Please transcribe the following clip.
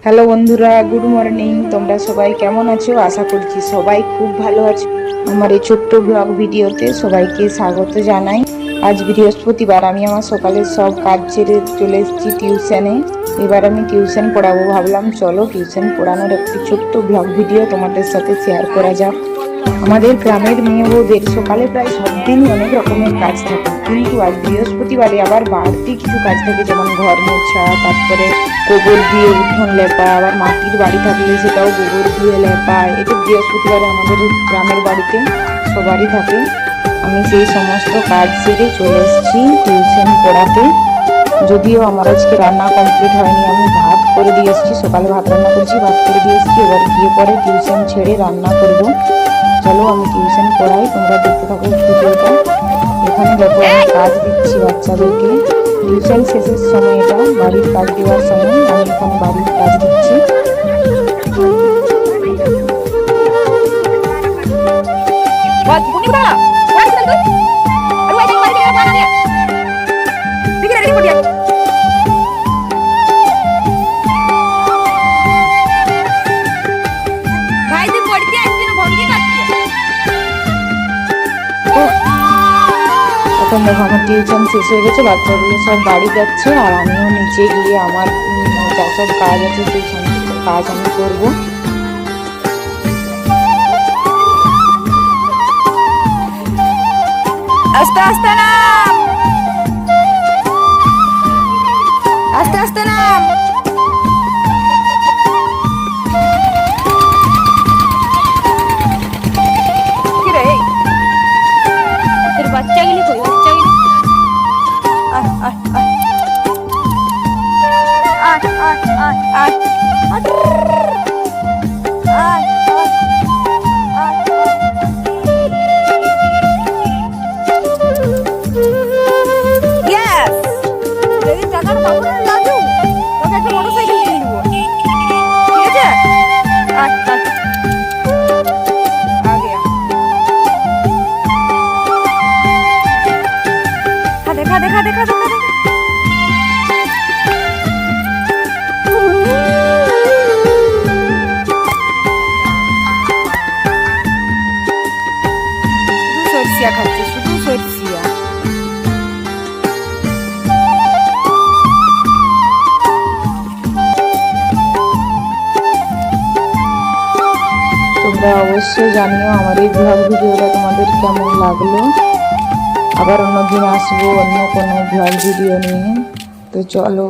Hello বন্ধুরা, good morning. তোমরা সবাই কেমন আছো? আশা করছি সবাই খুব ভালো আছো। আমার এই ছোট্ট ব্লগ ভিডিওতে সবাইকে স্বাগত জানাই। আজ বৃহস্পতিবার, আমি আমার সকালের সব কাজ ছেড়ে চলে এসেছি টিউশনে। এবার আমি টিউশন পড়াবো। ভাবলাম চলো টিউশন পড়ানোর একটি ছোট্ট ব্লগ ভিডিও তোমাদের সাথে শেয়ার করা যাক। আমাদের গ্রামের মেয়ে বউদের সকালে প্রায় সব দিনই অনেক রকমের কাজ থাকে, কিন্তু আজ বৃহস্পতিবারে আবার বাড়তি কিছু কাজ থাকে, যেমন ঘর মোছা, তারপরে গোবর দিয়ে উঠোন লেপা, আবার মাটির বাড়ি থাকলে সেটাও গোবর দিয়ে লেপা। এটা বৃহস্পতিবারে আমাদের গ্রামের বাড়িতে সবারই থাকে। আমি সেই সমস্ত কাজ সেরে চলে এসেছি টিউশন পড়াতে। যদিও আমার আজকে রান্না কমপ্লিট হয়নি, আমি ভাত করে দিয়ে এসেছি। সকালে ভাত রান্না করেছি, ভাত করে দিয়ে এসেছি। এবার গিয়ে পরে টিউশন ছেড়ে রান্না করব। চলো আমি টিউশন পড়াই, তোমরা দেখতে থাকো ভিডিওটা। এখানে দেখো আমি কাজ দিচ্ছি বাচ্চাদেরকে। টিউশন শেষের সময়, এটা বাড়ির কাজ দেওয়ার সময় আমি এখন বাড়ির কাজ দিচ্ছি। এখন দেখো আমার টিউশন শেষ হয়ে গেছে, বাচ্চাগুলো সব বাড়ি যাচ্ছে, আর আমিও নিচে গিয়ে আমার যা সব কাজ আছে সেই সমস্ত কাজ আমি করবো। আস্তে আস্তে নাম, আস্তে আস্তে নাম। কি রে তোর বাচ্চাগুলি কই? বাচ্চাগুলি আয় আয় আয় আয় আয় আয় আয় देखा देखा देखा देखा সরষিয়া খাচ্ছে, শুধু সরষিয়া। তোমরা অবশ্যই জানিও আমার এই ব্লগ ভিডিওটা তোমাদের কেমন লাগলো। আবার অন্যদিন আসবো অন্য কোনো ব্লগ ভিডিও নিয়ে। তো চলো।